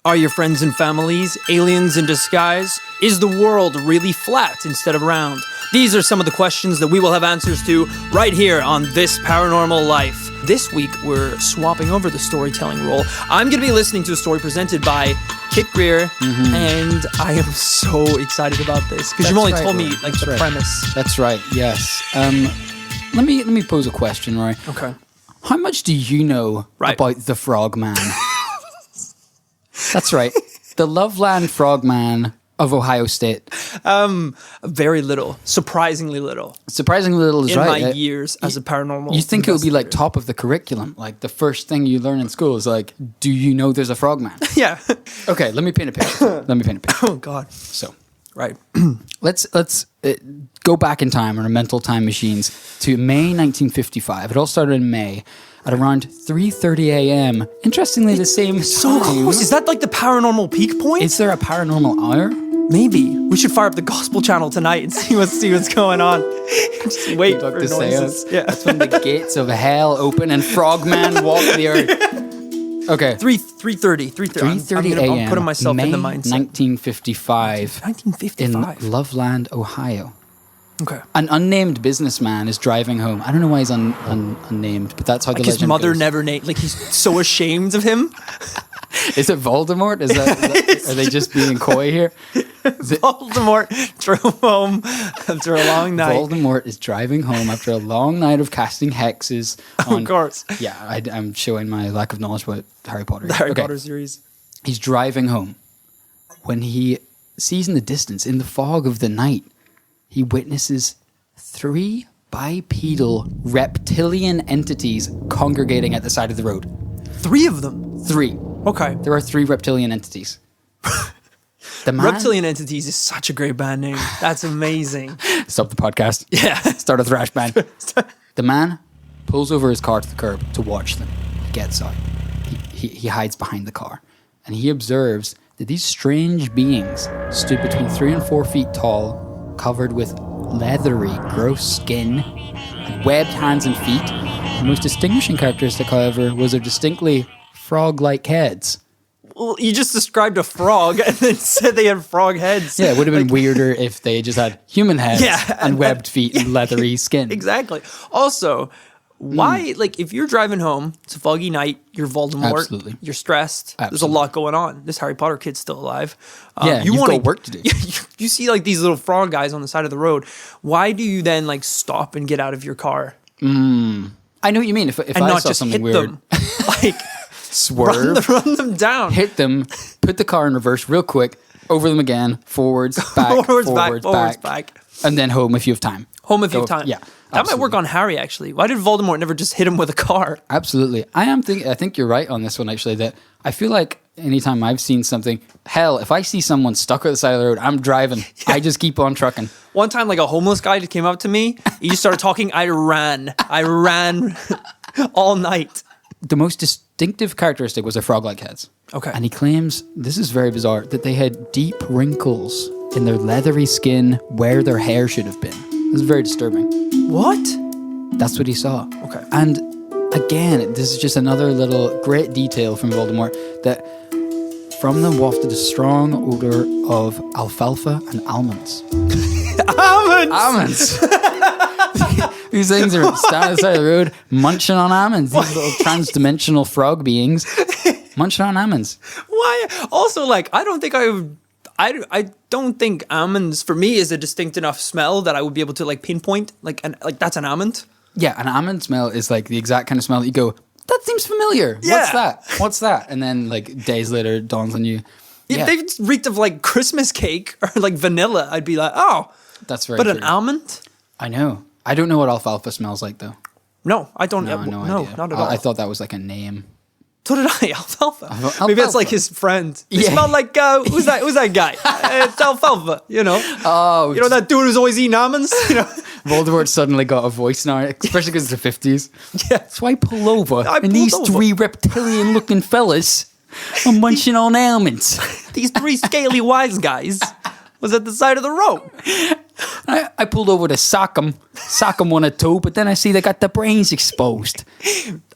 Are your friends and families aliens in disguise? Is the world really flat instead of round? These are some of the questions that we will have answers to right here on This Paranormal Life. This week, we're swapping over the storytelling role. I'm going to be listening to a story presented by Kit Greer, and I am so excited about this because you've only told me like the premise. That's right. Yes. Let me pose a question, Roy. Okay. How much do you know about the Frogman? That's right. The Loveland Frogman of Ohio State. Very little. Surprisingly little. Surprisingly little is right. In my years as a paranormal You think it would be like top of the curriculum. Like the first thing you learn in school is like, do you know there's a frogman? Yeah. Okay, let me paint a picture. Oh, God. So, right. let's go back in time on our mental time machines to May 1955. It all started in May at around 3:30 a.m. Interestingly, the same So close. Is that like the paranormal peak point? Is there a paranormal hour? Maybe. We should fire up the gospel channel tonight and see what's going on. Just wait for noises. Yeah. That's when the gates of hell open and frogmen walk the earth. Okay. 3:30 a.m. I'm putting myself May in the mindset. 1955. 1955. In Loveland, Ohio. Okay. An unnamed businessman is driving home. I don't know why he's unnamed, but that's how the Like legend his mother goes. never named. Like he's so ashamed of him. Is it Voldemort? Is that are they just being coy here? Voldemort drove home after a long night. Voldemort is driving home after a long night of casting hexes. Of course. Yeah, I'm showing my lack of knowledge about Harry Potter. The Harry Potter series. He's driving home when he sees in the distance, in the fog of the night, he witnesses 3 bipedal reptilian entities congregating at the side of the road. 3 of them? 3. Okay. There are 3 reptilian entities. The man... Reptilian Entities is such a great band name. That's amazing. Stop the podcast. Yeah. Start a thrash band. The man pulls over his car to the curb to watch them. He gets out. He hides behind the car. And he observes that these strange beings stood between 3 and 4 feet tall, covered with leathery, gross skin, and webbed hands and feet. The most distinguishing characteristic, however, was their distinctly frog-like heads. Well, you just described a frog and then said they had frog heads. Yeah, it would have been weirder if they just had human heads and webbed feet and leathery skin. Exactly. Also, why, like, if you're driving home, it's a foggy night, you're Voldemort, Absolutely. You're stressed, There's a lot going on. This Harry Potter kid's still alive. You've got work to do. You see, like, these little frog guys on the side of the road. Why do you then, like, stop and get out of your car? I know what you mean. If and I not saw just something hit weird, them. Like, swerve, run them down. hit them, put the car in reverse real quick, over them again, forwards, back, forwards, back, and then home if you have time. Home if you have time. Yeah. That might work on Harry, actually. Why did Voldemort never just hit him with a car? Absolutely. I think you're right on this one, actually, that I feel like anytime I've seen something, hell, if I see someone stuck at the side of the road, I'm driving. Yeah. I just keep on trucking. One time, like, a homeless guy just came up to me. He just started talking. I ran all night. The most distinctive characteristic was their frog-like heads. Okay. And he claims, this is very bizarre, that they had deep wrinkles in their leathery skin where their hair should have been. This is very disturbing. What? That's what he saw. Okay. And again, this is just another little great detail from Voldemort, that from them wafted a strong odor of alfalfa and almonds. Almonds! These things are standing on the side of the road, munching on almonds. These little trans-dimensional frog beings munching on almonds. Why? Also, like, I don't think almonds for me is a distinct enough smell that I would be able to like pinpoint like that's an almond. Yeah, an almond smell is like the exact kind of smell that you go, that seems familiar. Yeah. What's that? And then like days later it dawns on you. If they reeked of like Christmas cake or like vanilla, I'd be like, oh, that's very. But true. An almond? I know. I don't know what alfalfa smells like though. No, I don't. No idea. Not at all. I thought that was like a name. So did I. Alfalfa. Maybe it's like his friend. They smell like who's that guy? It's Alfalfa. You know. Oh, you know that dude who's always eating almonds. You know. Voldemort suddenly got a voice now, especially because it's the 50s. Yeah. So I pull over, and these 3 reptilian-looking fellas are munching on almonds. These 3 scaly wise guys was at the side of the road. I pulled over to sock them one or two, but then I see they got the brains exposed.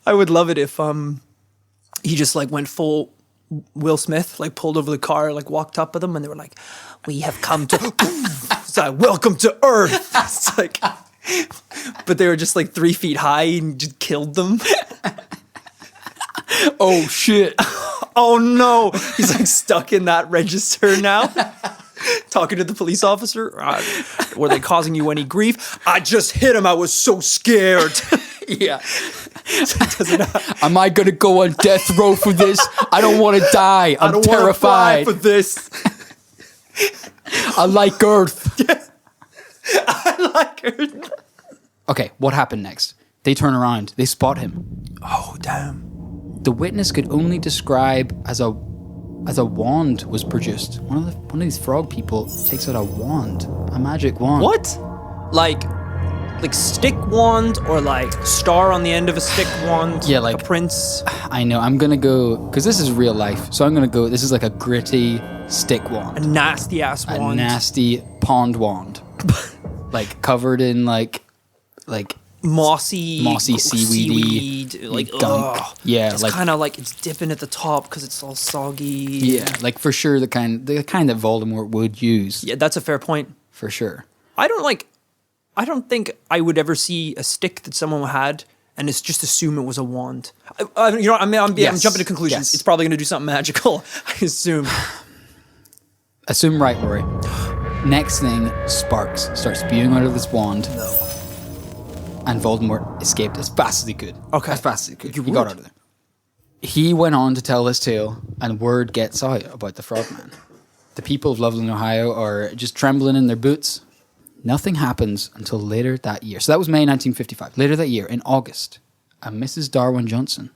I would love it if he just like went full Will Smith like pulled over the car, like walked up with them, and they were like, "We have come to, it's like, welcome to Earth." It's like, but they were just like 3 feet high and just killed them. Oh shit! Oh no, he's like stuck in that register now. Talking to the police officer. Were they causing you any grief? I just hit him. I was so scared. Yeah. Am I gonna go on death row for this? I don't want to die. I'm terrified for this. I like Earth. I like Earth. Okay, what happened next? They turn around. They spot him. Oh damn. The witness could only describe as a wand was produced. One of these frog people takes out a wand, a magic wand. What? Like stick wand or like star on the end of a stick wand? Yeah, like a prince. I know. I'm gonna go because this is real life. So I'm gonna go. This is like a gritty stick wand, A nasty ass wand. a nasty pond wand, like covered in like mossy seaweedy like gunk. ugh. Yeah, it's like kind of like it's dipping at the top because it's all soggy. yeah, like for sure the kind that Voldemort would use. Yeah, that's a fair point. For sure. I don't think I would ever see a stick that someone had and it's just assume it was a wand. I'm Yes. jumping to conclusions. Yes. It's probably going to do something magical. I assume. Assume right, Rory. Next thing, sparks start spewing out of this wand. No. And Voldemort escaped as fast as he could. Okay. As fast as he could. You He got would. out of there. He went on to tell this tale, and word gets out about the Frogman. The people of Loveland, Ohio are just trembling in their boots. Nothing happens until later that year. So that was May 1955. Later that year, in August, a Mrs. Darwin Johnson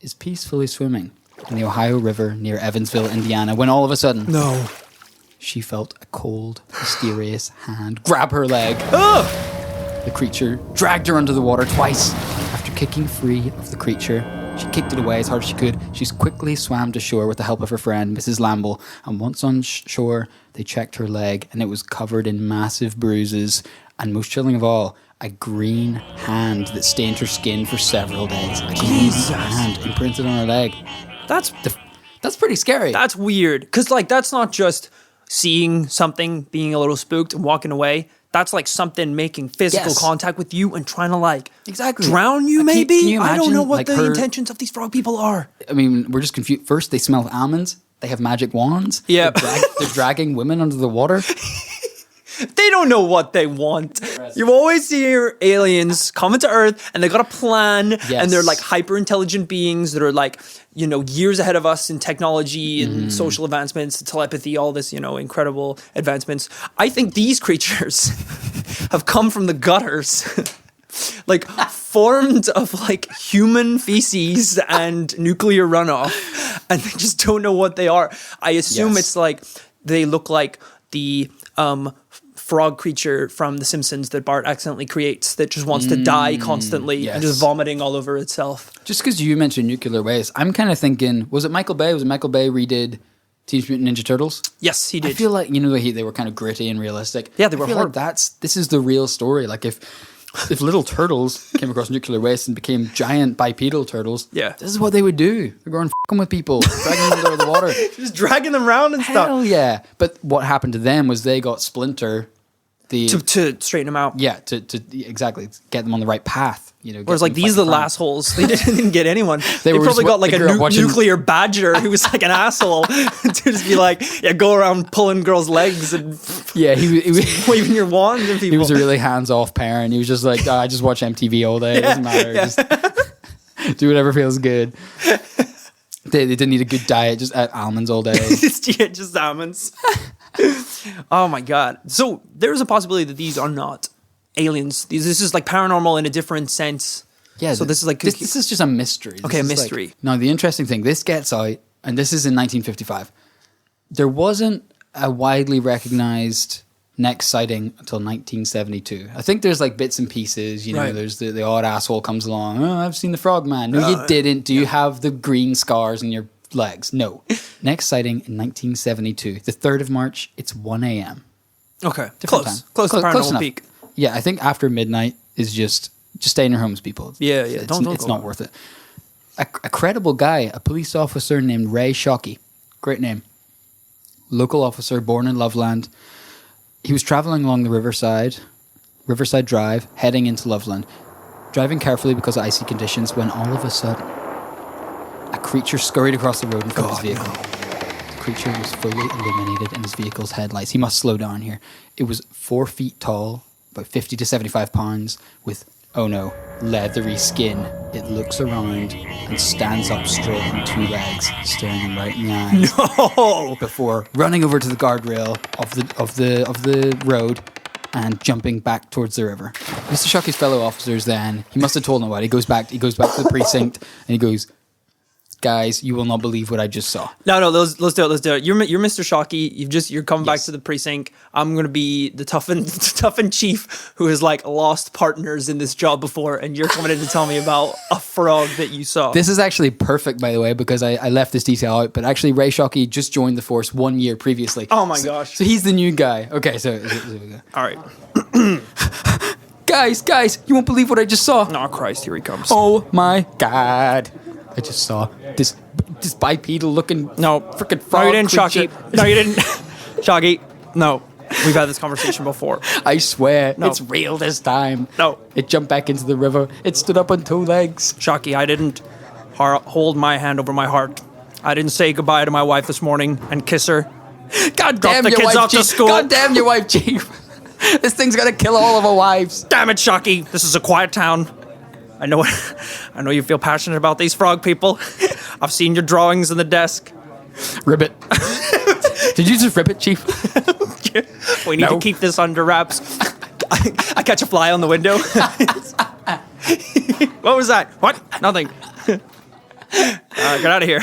is peacefully swimming in the Ohio River near Evansville, Indiana, when all of a sudden No. she felt a cold, mysterious hand grab her leg. Ugh! The creature dragged her under the water twice. After kicking free of the creature, she kicked it away as hard as she could. She quickly swam to shore with the help of her friend, Mrs. Lamble, and once on shore, they checked her leg, and it was covered in massive bruises, and most chilling of all, a green hand that stained her skin for several days. A green hand imprinted on her leg. That's That's pretty scary. That's weird. Because, like, that's not just seeing something, being a little spooked and walking away. That's like something making physical Yes. contact with you and trying to, like, Exactly. drown you, Can maybe? you I don't imagine, know what like, the her- intentions of these frog people are. I mean, we're just confused. First, they smell almonds. They have magic wands. Yeah. They're dragging women under the water. They don't know what they want. You always see your aliens coming to Earth and they got a plan and they're like hyper intelligent beings that are like, you know, years ahead of us in technology and social advancements, telepathy, all this, you know, incredible advancements. I think these creatures have come from the gutters, like formed of like human feces and nuclear runoff, and they just don't know what they are. I assume it's like they look like the frog creature from The Simpsons that Bart accidentally creates that just wants to die constantly and just vomiting all over itself. Just because you mentioned nuclear waste, I'm kind of thinking, was it Michael Bay? Was it Michael Bay redid Teenage Mutant Ninja Turtles? Yes, he did. I feel like, you know, they were kind of gritty and realistic. Yeah, they were I feel horrible. like this is the real story. Like if little turtles came across nuclear waste and became giant bipedal turtles, this is what they would do. They're going f***ing with people, dragging them under the water. Just dragging them around and stuff. Hell yeah. But what happened to them was they got Splinter, To straighten them out. to exactly get them on the right path. You know, Whereas like these are the last holes. They didn't get anyone. They were probably just got like they a grew up watching- nuclear badger who was like an asshole to just be like, go around pulling girls' legs and Yeah, he was waving your wand at people. he was a really hands-off parent. He was just like, I just watch MTV all day. It doesn't matter. Just do whatever feels good. They didn't need a good diet. Just ate almonds all day. just almonds. Oh my god! So there's a possibility that these are not aliens. This is like paranormal in a different sense. Yeah. So this is like this is just a mystery. Okay, a This is mystery. Now the interesting thing, this gets out, and this is in 1955. There wasn't a widely recognized next sighting until 1972. I think there's like bits and pieces. You know, there's the odd asshole comes along. Oh, I've seen the Frogman. No, you didn't. Do you have the green scars in your legs? No. Next sighting in 1972, the 3rd of March. It's 1 a.m. Okay, Different close time. to paranormal enough. peak. Yeah, I think after midnight is just stay in your homes, people. Yeah. It's Don't it's go not out. worth it. a credible guy, a police officer named Ray Shockey. Great name. Local officer, born in Loveland. He was traveling along the Riverside Drive, heading into Loveland, driving carefully because of icy conditions, when all of a sudden, a creature scurried across the road in front of his vehicle. The creature was fully illuminated in his vehicle's headlights. He must slow down here. It was 4 feet tall, about 50 to 75 pounds, with, oh no, leathery skin. It looks around and stands up straight on 2 legs, staring him right in the eyes. No! Before running over to the guardrail of the road and jumping back towards the river. Mr. Shockey's fellow officers then, he must have told nobody. He goes back to the precinct and he goes, guys, you will not believe what I just saw. No, let's do it. You're Mr. Shockey. You're coming back to the precinct. I'm gonna be the toughened chief who has like lost partners in this job before, and you're coming in to tell me about a frog that you saw. This is actually perfect, by the way, because I left this detail out, but actually Ray Shockey just joined the force 1 year previously. Oh my gosh. So he's the new guy. Okay, so we go. All right. Guys, you won't believe what I just saw. Oh Christ, here he comes. Oh my God. I just saw this bipedal looking freaking frog. No, you didn't, creature. Shockey. No, you didn't. Shockey, no. We've had this conversation before. I swear, No. it's real this time. No. It jumped back into the river. It stood up on 2 legs. Shockey, I didn't hold my hand over my heart. I didn't say goodbye to my wife this morning and kiss her. God Drop damn the your kids wife, off to Chief. school. God damn your wife, Chief. This thing's gonna kill all of our wives. Damn it, Shockey. This is a quiet town. I know you feel passionate about these frog people. I've seen your drawings in the desk. Ribbit. Did you just rip it, Chief? We need to keep this under wraps. I catch a fly on the window. What was that? What? Nothing. Get out of here.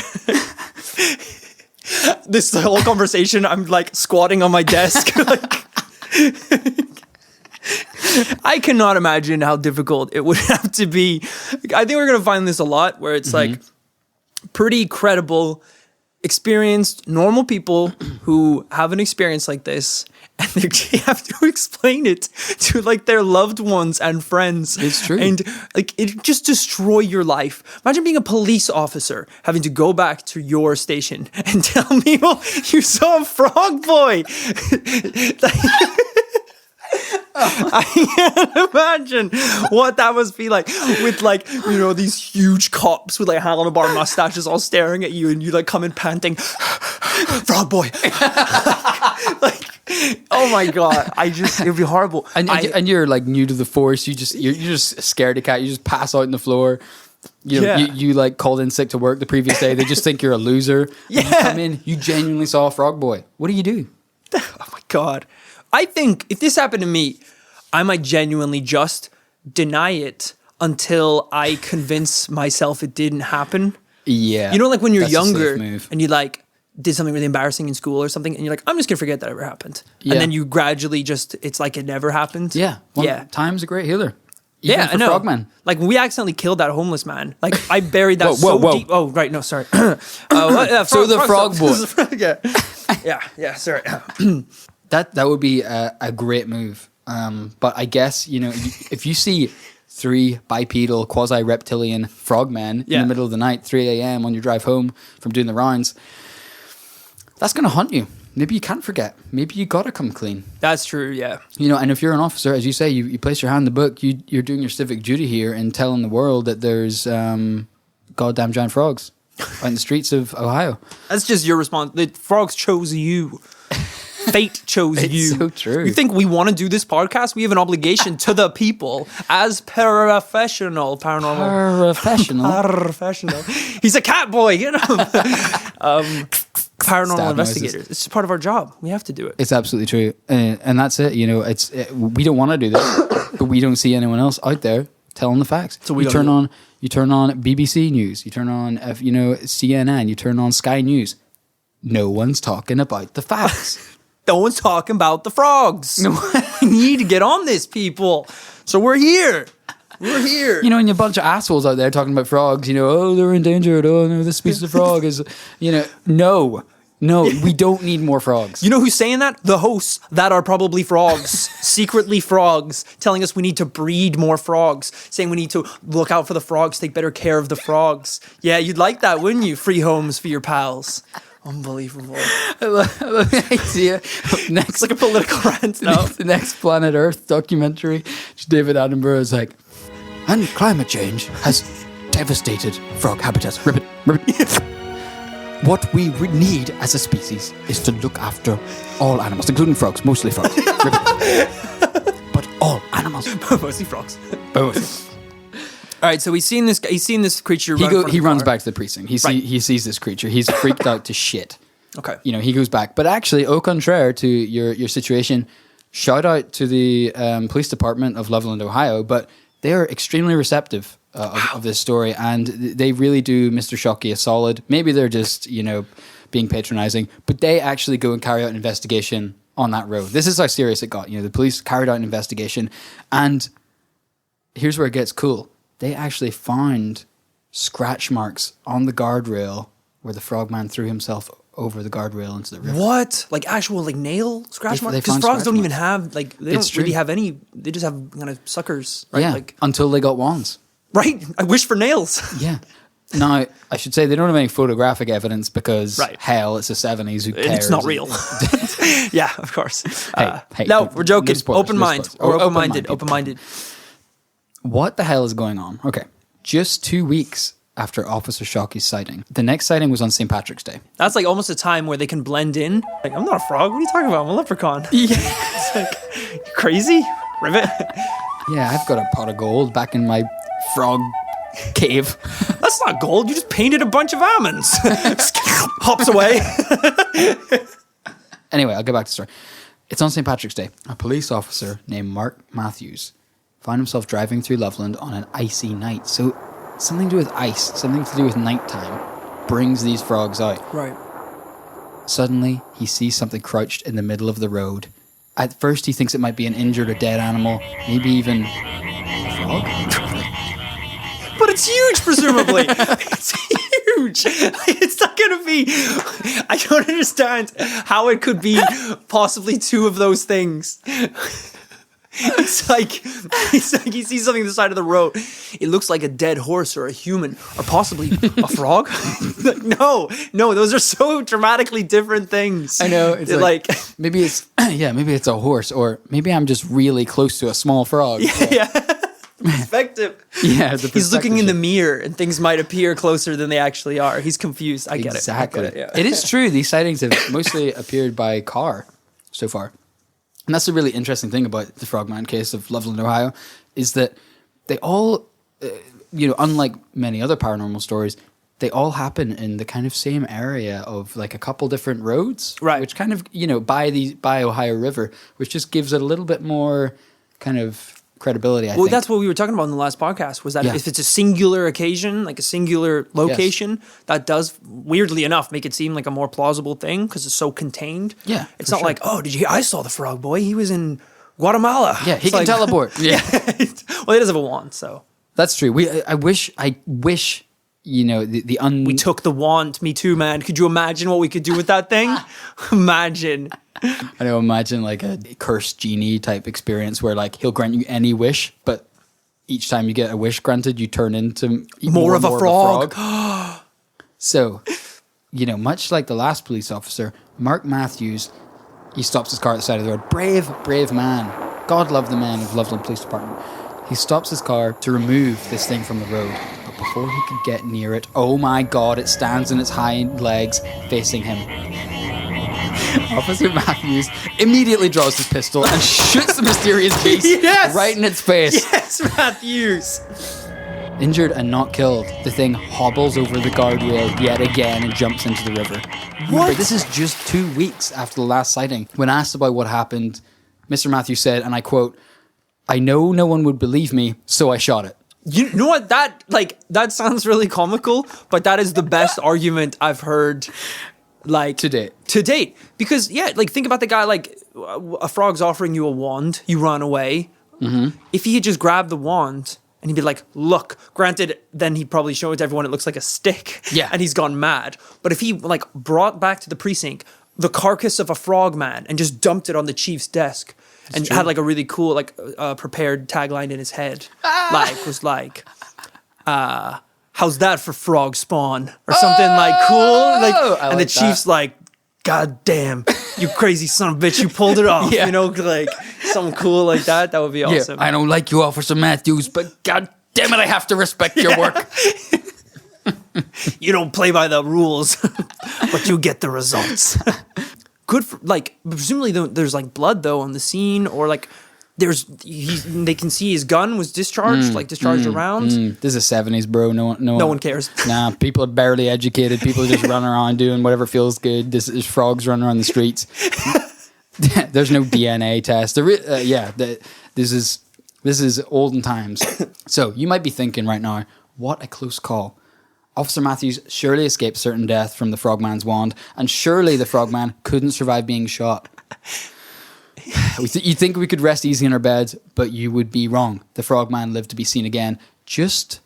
This whole conversation, I'm like squatting on my desk. I cannot imagine how difficult it would have to be. I think we're going to find this a lot where it's like pretty credible, experienced, normal people who have an experience like this, and they have to explain it to like their loved ones and friends. It's true. And like it just destroy your life. Imagine being a police officer, having to go back to your station and tell people you saw a frog boy. I can't imagine what that must be like with like, you know, these huge cops with like handlebar mustaches all staring at you, and you like come in panting, frog boy. Like, oh my God, it'd be horrible. And you're like new to the force. You're just scared of cat. You just pass out on the floor. You like called in sick to work the previous day. They just think you're a loser. Yeah. You come in, you genuinely saw a frog boy. What do you do? Oh my God. I think if this happened to me, I might genuinely just deny it until I convince myself it didn't happen. Yeah. You know, like when you're That's a safe younger move. and you like did something really embarrassing in school or something, and you're like, I'm just gonna forget that ever happened. Yeah. And then you gradually it's like it never happened. Yeah. Time's a great healer. Even Yeah, for I know. Frogman. Like we accidentally killed that homeless man. Like I buried that Whoa. deep. Oh, right. No, sorry. So the frog boy. Yeah. Sorry. That would be a great move. But I guess, you know, if you see 3 bipedal quasi-reptilian frogmen in the middle of the night, 3 a.m. on your drive home from doing the rounds, that's going to haunt you. Maybe you can't forget. Maybe you got to come clean. That's true, yeah. You know, and if you're an officer, as you say, you place your hand in the book, you're doing your civic duty here and telling the world that there's goddamn giant frogs out in the streets of Ohio. That's just your response. The frogs chose you. Fate chose It's you. so true. You think we want to do this podcast? We have an obligation to the people as paranormal. Professional. He's a cat boy, you know. Paranormal Stab investigators. noises. It's part of our job. We have to do it. It's absolutely true. And that's it. You know, we don't want to do this, but we don't see anyone else out there telling the facts. So we you turn on BBC News, you turn on CNN, you turn on Sky News. No one's talking about the facts. No one's talking about the frogs. No. We need to get on this, people. So we're here. We're here. You know, and a bunch of assholes out there talking about frogs, you know, oh, they're endangered. Oh, no, this species of frog is, you know, No, we don't need more frogs. You know who's saying that? The hosts that are probably frogs, secretly frogs, telling us we need to breed more frogs, saying we need to look out for the frogs, take better care of the frogs. Yeah, you'd like that, wouldn't you? Free homes for your pals. Unbelievable. I love the idea. Next, It's like a political rant now. the next Planet Earth documentary, David Attenborough is like, and climate change has devastated frog habitats. Ribbit. What we need as a species is to look after all animals, including frogs, mostly frogs. But all animals. Mostly frogs. All right, so he's seen this creature. He runs back to the precinct. He sees this creature. He's freaked out to shit. Okay. He goes back. But actually, au contraire to your situation, shout out to the police department of Loveland, Ohio, but they are extremely receptive of this story, and they really do Mr. Shockey a solid. Maybe they're just, being patronizing, but they actually go and carry out an investigation on that road. This is how serious it got. The police carried out an investigation, and here's where it gets cool. They actually found scratch marks on the guardrail where the frogman threw himself over the guardrail into the river. What? Like actual nail scratch marks? They Because found frogs scratch don't even marks. have they It's don't really true. have any. They just have kind of suckers, right? Yeah, until they got wands. Right. I wish for nails. Yeah. Now, I should say they don't have any photographic evidence because, Right. hell, it's the 70s. Who cares? It's not real. Yeah, of course. Hey, no, no we're joking. spoilers, Open no mind. spoilers. Or Open-minded. open-minded. What the hell is going on? Okay. Just 2 weeks after Officer Shockey's sighting. The next sighting was on St. Patrick's Day. That's like almost a time where they can blend in. Like, I'm not a frog. What are you talking about? I'm a leprechaun. Yeah. It's like, you crazy? Ribbit. Yeah, I've got a pot of gold back in my frog cave. That's not gold. You just painted a bunch of almonds. Hops away. Anyway, I'll get back to the story. It's on St. Patrick's Day. A police officer named Mark Matthews found himself driving through Loveland on an icy night. So something to do with ice, something to do with nighttime, brings these frogs out. Right. Suddenly, he sees something crouched in the middle of the road. At first, he thinks it might be an injured or dead animal, maybe even a frog. But it's huge, presumably. It's huge. It's not going to be... I don't understand how it could be possibly two of those things. It's like he sees something on the side of the road. It looks like a dead horse or a human or possibly a frog. Like, no, those are so dramatically different things. I know. It's like maybe it's maybe it's a horse, or maybe I'm just really close to a small frog. yeah. Perspective. Yeah, He's looking in the mirror and things might appear closer than they actually are. He's confused. I get Exactly. it. I get it, yeah. It is true. These sightings have mostly appeared by car so far. And that's the really interesting thing about the Frogman case of Loveland, Ohio, is that they all, unlike many other paranormal stories, they all happen in the kind of same area of like a couple different roads. Right. Which kind of, by Ohio River, which just gives it a little bit more kind of credibility, I think. That's what we were talking about in the last podcast, was that Yeah. if it's a singular occasion, like a singular location, that does, weirdly enough, make it seem like a more plausible thing because it's so contained. Yeah, It's for not sure. like, oh, did you hear? I saw the frog boy. He was in Guatemala. Yeah, he It's can like- teleport. Yeah. Well, he does have a wand, so. That's true. I wish, We took the wand. Me too, man. Could you imagine what we could do with that thing? Imagine. I know, imagine like a cursed genie type experience where like he'll grant you any wish, but each time you get a wish granted, you turn into More of a frog. So, much like the last police officer, Mark Matthews, he stops his car at the side of the road. Brave man. God love the man of Loveland Police Department. He stops his car to remove this thing from the road. But before he could get near it, oh my God, it stands on its hind legs facing him. Officer Matthews immediately draws his pistol and shoots the mysterious beast Yes! right in its face. Yes, Matthews. Injured and not killed, the thing hobbles over the guardrail yet again and jumps into the river. Remember, this is just 2 weeks after the last sighting. When asked about what happened, Mr. Matthews said, and I quote, "I know no one would believe me, so I shot it." You know what? That sounds really comical, but that is the best argument I've heard. To date. Because think about the guy, like a frog's offering you a wand, you run away. Mm-hmm. If he had just grabbed the wand And he'd be like, look. Granted, then he'd probably show it to everyone. It looks like a stick. Yeah. And he's gone mad. But if he like brought back to the precinct the carcass of a frogman and just dumped it on the chief's desk and had like a really cool, like prepared tagline in his head. Was like, how's that for frog spawn? Or something like cool. And the chief's like, God damn, you crazy son of a bitch, you pulled it off. Yeah. You know, like something cool like that. That would be awesome. I don't like you, Officer Matthews, but God damn it, I have to respect your work. You don't play by the rules, but you get the results. Good for, like, presumably there's like blood though on the scene, or like they can see his gun was discharged, discharged around. This is the 70s, bro. No one cares. Nah, people are barely educated. People are just running around doing whatever feels good. This is frogs running around the streets. There's no DNA test. This is olden times. So you might be thinking right now, what a close call. Officer Matthews surely escaped certain death from the Frogman's wand, and surely the Frogman couldn't survive being shot. You'd think we could rest easy in our beds, but you would be wrong. The Frogman lived to be seen again just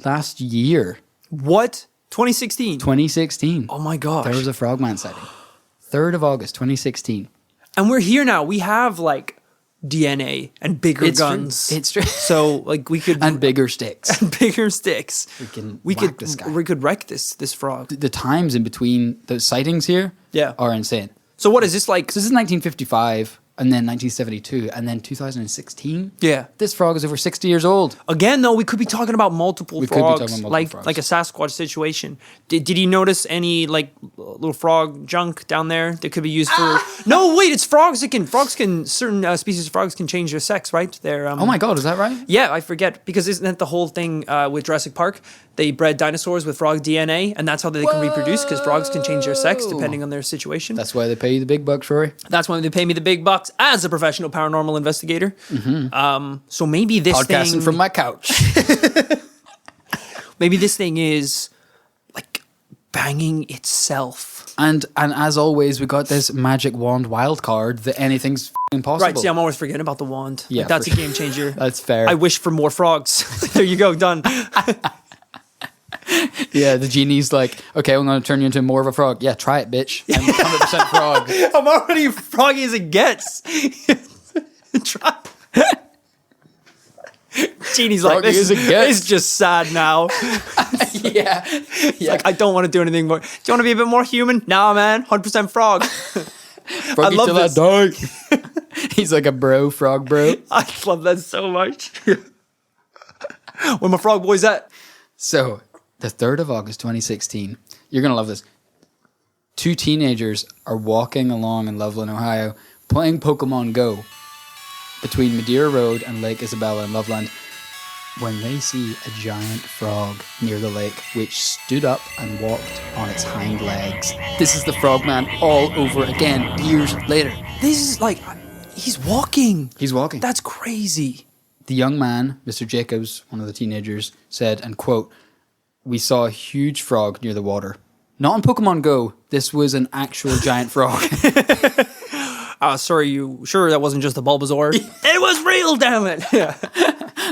last year. What? 2016? 2016. Oh my gosh. There was a Frogman sighting. 3rd of August, 2016. And we're here now. We have like DNA and bigger guns. It's true. So like we could... and bigger sticks. And bigger sticks. We could this guy. We could wreck this frog. The times in between the sightings here are insane. So what is this like? So this is 1955, and then 1972, and then 2016. Yeah. This frog is over 60 years old. Again, though, we could be talking about multiple frogs. Could be talking about multiple frogs. Like a Sasquatch situation. Did you notice any like little frog junk down there that could be used for... No, wait, it's frogs. Certain species of frogs can change their sex, right? They're, oh my God, is that right? Yeah, I forget. Because isn't that the whole thing with Jurassic Park? They bred dinosaurs with frog DNA, and that's how they can reproduce, because frogs can change their sex depending on their situation. That's why they pay you the big bucks, Rory. That's why they pay me the big bucks as a professional paranormal investigator. So maybe this Podcasting from my couch. Maybe this thing is like banging itself. And as always, we got this magic wand wild card that anything's impossible. Right, see, I'm always forgetting about the wand. Yeah, like, that's a game changer. That's fair. I wish for more frogs. There you go, done. Yeah, the genie's like, okay, I'm going to turn you into more of a frog. Yeah, try it, bitch. I'm 100% frog. I'm already froggy as it gets. Try. Genie's like, this is just sad now. Yeah. Like, I don't want to do anything more. Do you want to be a bit more human? Nah, man, 100% frog. Froggy I love till this. I die. He's like a bro, frog bro. I love that so much. Where my frog boys at? So, the 3rd of August, 2016. You're going to love this. 2 teenagers are walking along in Loveland, Ohio, playing Pokémon Go between Madeira Road and Lake Isabella in Loveland, when they see a giant frog near the lake, which stood up and walked on its hind legs. This is the Frogman all over again, years later. This is like, he's walking. He's walking. That's crazy. The young man, Mr. Jacobs, one of the teenagers, said, and quote, "We saw a huge frog near the water. Not in Pokemon Go. This was an actual giant frog." Sorry, you sure that wasn't just a Bulbasaur? It was real, damn it. Yeah.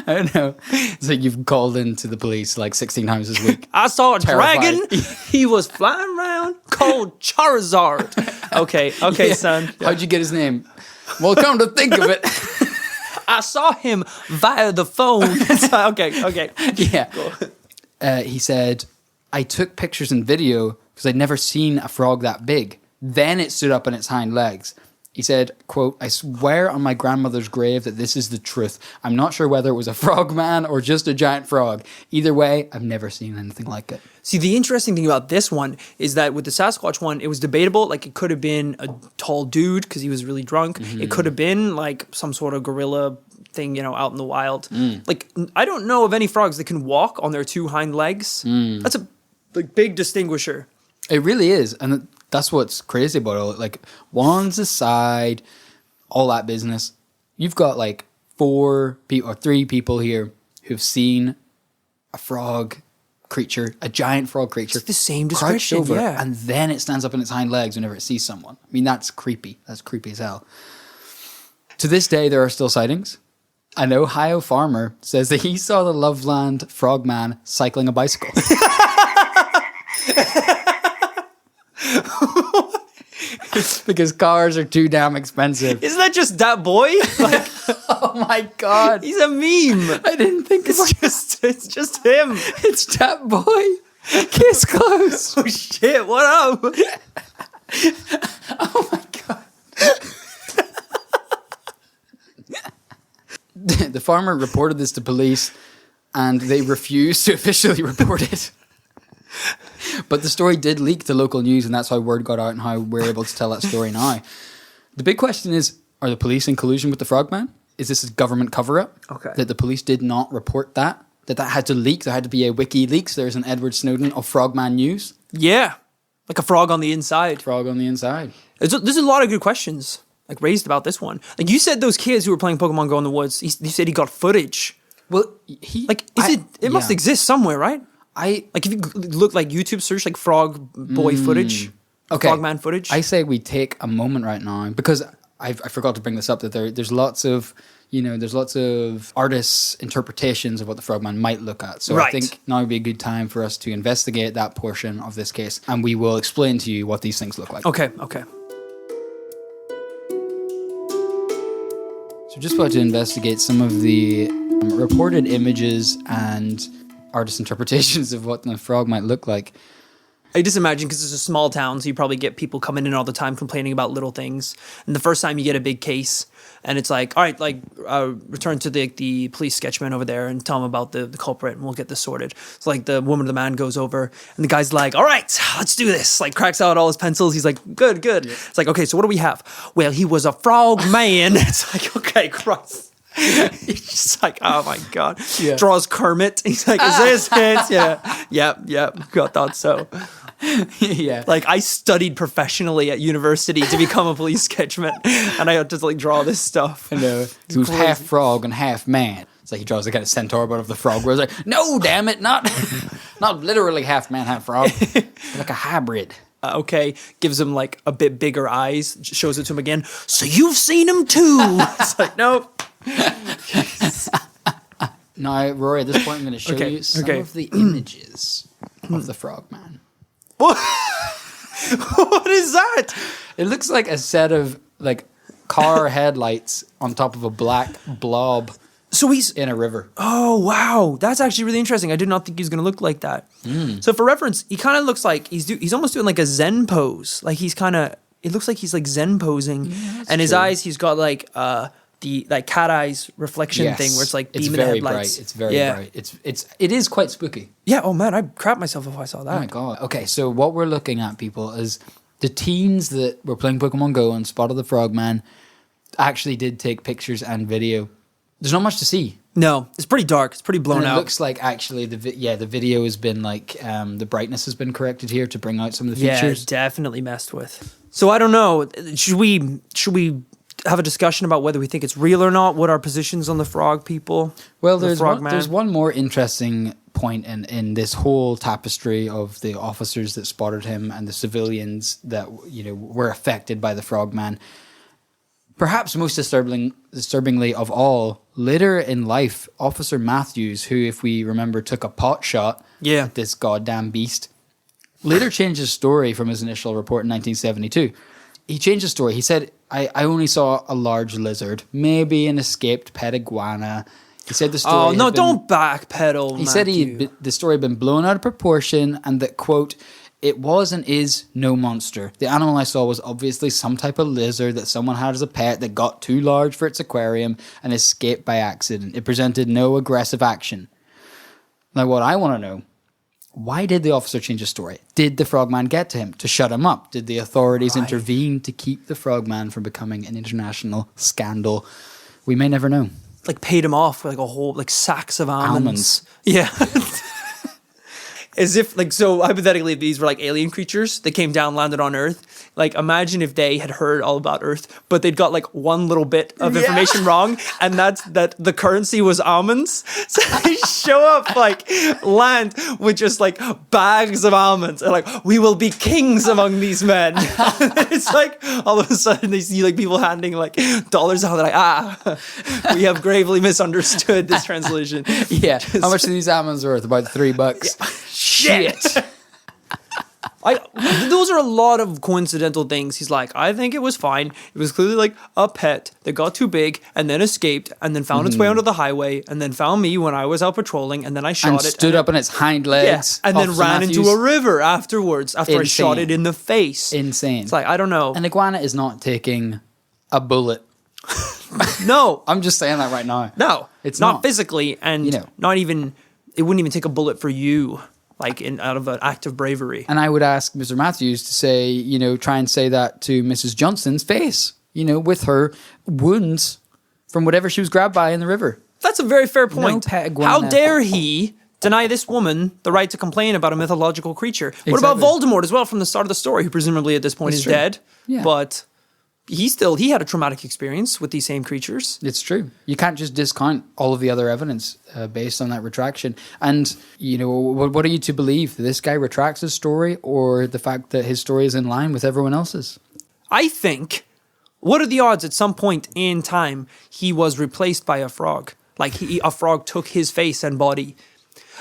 I don't know. It's like you've called into the police like 16 times this week. I saw a dragon. He was flying around called Charizard. Okay, yeah. Son. Yeah. How'd you get his name? Well, come to think of it. I saw him via the phone. Okay. Yeah. He said, "I took pictures and video because I'd never seen a frog that big. Then it stood up on its hind legs." He said, quote, "I swear on my grandmother's grave that this is the truth. I'm not sure whether it was a frogman or just a giant frog. Either way, I've never seen anything like it." See, the interesting thing about this one is that with the Sasquatch one, it was debatable. Like, it could have been a tall dude because he was really drunk. Mm-hmm. It could have been like some sort of gorilla thing, out in the wild. Like, I don't know of any frogs that can walk on their 2 hind legs. That's a big distinguisher. It really is. And that's what's crazy about it. Like, wands aside, all that business, you've got like 4 people or 3 people here who've seen a frog creature, a giant frog creature. It's the same description, over, yeah. And then it stands up on its hind legs whenever it sees someone. I mean, that's creepy. That's creepy as hell. To this day, there are still sightings. An Ohio farmer says that he saw the Loveland frogman cycling a bicycle. Because cars are too damn expensive. Isn't that just that boy? Like, Oh my god. he's a meme. I didn't think about It's just him. It's that boy. Kiss close. Oh shit, what up? Oh my god. The farmer reported this to police and they refused to officially report it. But the story did leak to local news, and that's how word got out and how we're able to tell that story now. The big question is, are the police in collusion with the frogman? Is this a government cover-up? Okay. That the police did not report that had to leak? There had to be a WikiLeaks. There's an Edward Snowden of Frogman News. Yeah. Like a frog on the inside. Frog on the inside. There's a lot of good questions like raised about this one. Like you said, those kids who were playing Pokemon Go in the woods, you said he got footage. Well, It must exist somewhere, right? Like if you look like YouTube search like frog boy footage, frogman footage. I say we take a moment right now because I forgot to bring this up that there's lots of artists' interpretations of what the frogman might look at. So I think now would be a good time for us to investigate that portion of this case, and we will explain to you what these things look like. Okay. So just about to investigate some of the reported images and artist interpretations of what the frog might look like. I just imagine because it's a small town, so you probably get people coming in all the time complaining about little things. And the first time you get a big case, and it's like, all right, like return to the police sketchman over there and tell him about the culprit, and we'll get this sorted. So like the woman or the man goes over, and the guy's like, all right, let's do this. Like cracks out all his pencils. He's like, good. Yeah. It's like, okay, so what do we have? Well, he was a frog man. It's like, okay, Christ. He's just like, oh my god. Yeah. Draws Kermit. He's like, is this it? Yeah. God thought so. Yeah. Like I studied professionally at university to become a police sketchman, and I had to like draw this stuff. I know. He was half frog and half man. It's like he draws a kind of centaur out of the frog. Where it's like, no, damn it, not literally half man, half frog, like a hybrid. Okay, gives him like a bit bigger eyes. Shows it to him again. So you've seen him too. It's like, nope. Now, Rory, at this point, I'm going to show you some of the images of the frogman. What is that? It looks like a set of like car headlights on top of a black blob. So he's in a river. Oh wow, that's actually really interesting. I did not think he was going to look like that. So for reference, he kind of looks like he's almost doing like a Zen pose. Like he's kind of, it looks like he's like Zen posing, and his eyes, he's got like the like cat eyes reflection thing where it's like beaming the headlights. It's very bright. It is quite spooky. Yeah. Oh man, I'd crap myself if I saw that. Oh my god. Okay, so what we're looking at, people, is the teens that were playing Pokemon Go and spotted the frogman actually did take pictures and video. There's not much to see. No, it's pretty dark. It's pretty blown out. It looks like actually the video has been like the brightness has been corrected here to bring out some of the features. Yeah, definitely messed with. So I don't know. Should we have a discussion about whether we think it's real or not? What our positions on the frog people? Well, there's one more interesting point in this whole tapestry of the officers that spotted him and the civilians that were affected by the frogman. Perhaps most disturbingly of all, later in life, Officer Matthews, who, if we remember, took a pot shot at this goddamn beast, later changed his story from his initial report in 1972. He changed his story. He said, I only saw a large lizard, maybe an escaped pet iguana. He said the story... Oh, no, don't backpedal, He said the story had been blown out of proportion and that, quote, it was and is no monster. The animal I saw was obviously some type of lizard that someone had as a pet that got too large for its aquarium and escaped by accident. It presented no aggressive action. Now, what I want to know, why did the officer change his story? Did the frogman get to him to shut him up? Did the authorities intervene to keep the frogman from becoming an international scandal? We may never know. Like paid him off with like a whole, like sacks of almonds. Yeah. As if, like, so hypothetically, if these were like alien creatures that came down, landed on Earth, like, imagine if they had heard all about Earth, but they'd got like one little bit of information wrong, and that's that the currency was almonds. So they show up, like, land with just like bags of almonds, and like, we will be kings among these men. It's like all of a sudden they see like people handing like dollars out. They're like, we have gravely misunderstood this translation. Yeah. How much are these almonds worth? About $3. Yeah. Shit. Those are a lot of coincidental things. He's like, I think it was fine. It was clearly like a pet that got too big and then escaped and then found its way onto the highway and then found me when I was out patrolling and then I shot it. Stood up on its hind legs. And then ran into a river afterwards after I shot it in the face. Insane. It's like, I don't know. An iguana is not taking a bullet. No. I'm just saying that right now. No. It's not not physically, and not even, it wouldn't even take a bullet for you. Like out of an act of bravery. And I would ask Mr. Matthews to say, try and say that to Mrs. Johnson's face, with her wounds from whatever she was grabbed by in the river. That's a very fair point. No pet iguana. How dare he deny this woman the right to complain about a mythological creature? Exactly. What about Voldemort as well from the start of the story, who presumably at this point is dead? Yeah. But he had a traumatic experience with these same creatures. It's true. You can't just discount all of the other evidence based on that retraction. And, what are you to believe? That this guy retracts his story, or the fact that his story is in line with everyone else's? I think, what are the odds at some point in time he was replaced by a frog? Like a frog took his face and body.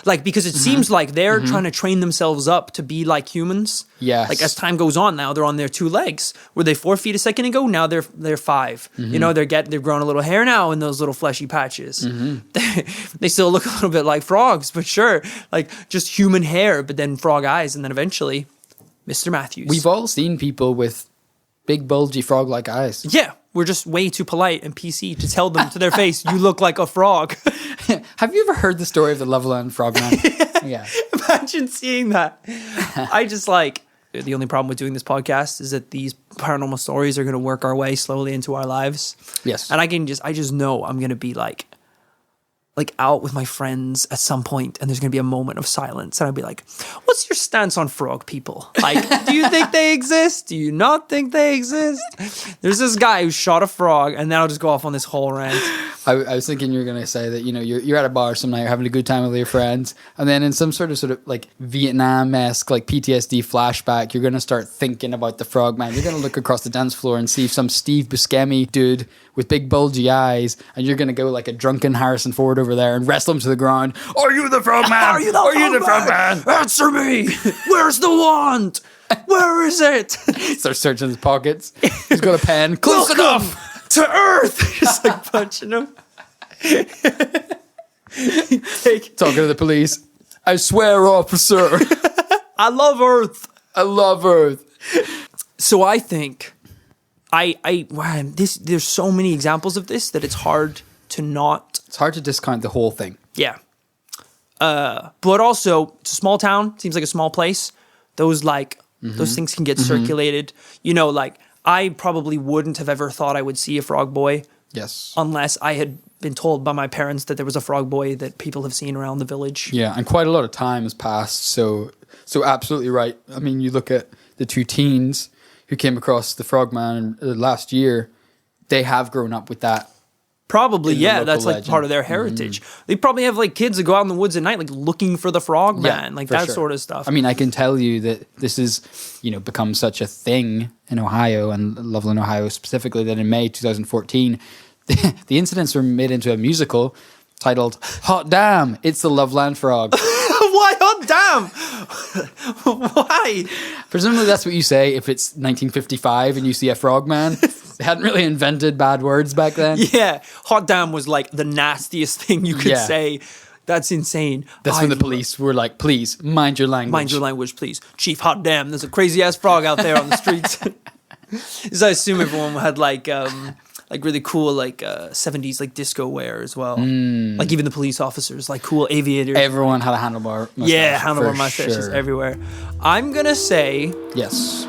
Like, because it seems like they're trying to train themselves up to be like humans. Yes. Like, as time goes on now, they're on their 2 legs. Were they 4 feet a second ago? Now they're 5. They've grown a little hair now in those little fleshy patches. They still look a little bit like frogs, but sure. Like, just human hair, but then frog eyes. And then eventually, Mr. Matthews. We've all seen people with big, bulgy, frog-like eyes. Yeah. We're just way too polite and PC to tell them to their face, you look like a frog. Have you ever heard the story of the Loveland Frogman? Yeah. Imagine seeing that. I just the only problem with doing this podcast is that these paranormal stories are going to work our way slowly into our lives. Yes. And I just know I'm going to be like out with my friends at some point, and there's going to be a moment of silence, and I'll be like, what's your stance on frog people? Like, do you think they exist? Do you not think they exist? There's this guy who shot a frog, and then I'll just go off on this whole rant. I was thinking you were going to say that, you're at a bar some night, you're having a good time with your friends, and then in some sort of like Vietnam-esque, like PTSD flashback, you're going to start thinking about the frogman. You're going to look across the dance floor and see some Steve Buscemi dude with big bulgy eyes, and you're going to go like a drunken Harrison Ford over there and wrestle him to the ground. Are you the frogman? Are you the frogman? Answer me! Where's the wand? Where is it? Start searching his pockets. He's got a pen. Close enough! To Earth! Just like punching him. Talking to the police. I swear, officer. I love Earth. I love Earth. So I think there's so many examples of this that it's hard to not. It's hard to discount the whole thing. Yeah. But also, it's a small town. Seems like a small place. Those things can get circulated. I probably wouldn't have ever thought I would see a frog boy. Yes. Unless I had been told by my parents that there was a frog boy that people have seen around the village. Yeah, and quite a lot of time has passed, so absolutely right. I mean, you look at the 2 teens who came across the frogman last year, they have grown up with that. Probably, yeah, that's like legend. Part of their heritage. They probably have like kids that go out in the woods at night, like looking for the frogman, that sort of stuff. I mean, I can tell you that this is, become such a thing in Ohio and Loveland, Ohio specifically, that in May 2014, the incidents were made into a musical titled "Hot Damn, It's the Loveland Frog." Why hot damn? Why? Presumably that's what you say if it's 1955 and you see a frogman. They hadn't really invented bad words back then. Yeah, hot damn was like the nastiest thing you could say. That's insane. That's when the police were like, please, mind your language. Mind your language, please. Chief, hot damn, there's a crazy-ass frog out there on the streets. So I assume everyone had like really cool 70s like disco wear as well. Like even the police officers, like cool aviators. Everyone had a handlebar mustache. Yeah, handlebar mustaches everywhere. I'm going to say... Yes.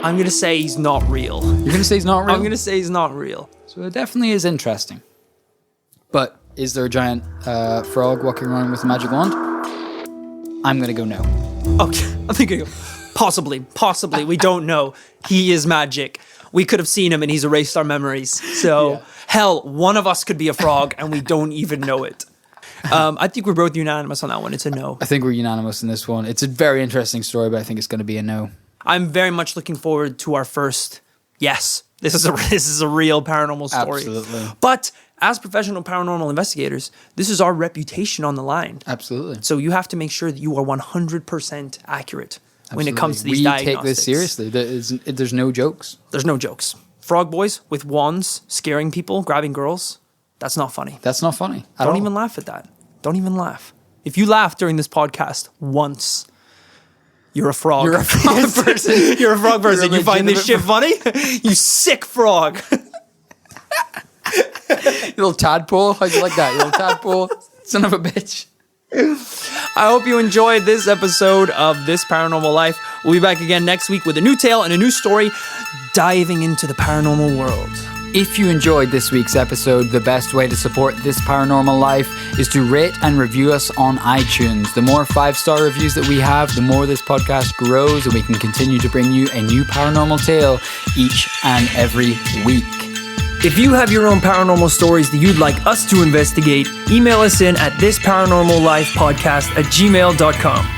I'm going to say he's not real. You're going to say he's not real? I'm going to say he's not real. So it definitely is interesting. But is there a giant frog walking around with a magic wand? I'm going to go no. Okay, I'm thinking possibly. We don't know. He is magic. We could have seen him and he's erased our memories. So, hell, one of us could be a frog and we don't even know it. I think we're both unanimous on that one. It's a no. I think we're unanimous in this one. It's a very interesting story, but I think it's going to be a no. I'm very much looking forward to our first yes. This is a real paranormal story. Absolutely. But as professional paranormal investigators, this is our reputation on the line. Absolutely. So you have to make sure that you are 100% accurate when it comes to these diagnostics. We take this seriously. There's no jokes. There's no jokes. Frog boys with wands, scaring people, grabbing girls. That's not funny. That's not funny. Don't even laugh at that. Don't even laugh. If you laugh during this podcast once, you're a frog. You're a frog person. You're a frog person. You find this shit funny? You sick frog. You little tadpole. How'd you like that? You little tadpole. Son of a bitch. I hope you enjoyed this episode of This Paranormal Life. We'll be back again next week with a new tale and a new story diving into the paranormal world. If you enjoyed this week's episode, the best way to support This Paranormal Life is to rate and review us on iTunes. The more 5-star reviews that we have, the more this podcast grows and we can continue to bring you a new paranormal tale each and every week. If you have your own paranormal stories that you'd like us to investigate, email us in at thisparanormallifepodcast@gmail.com.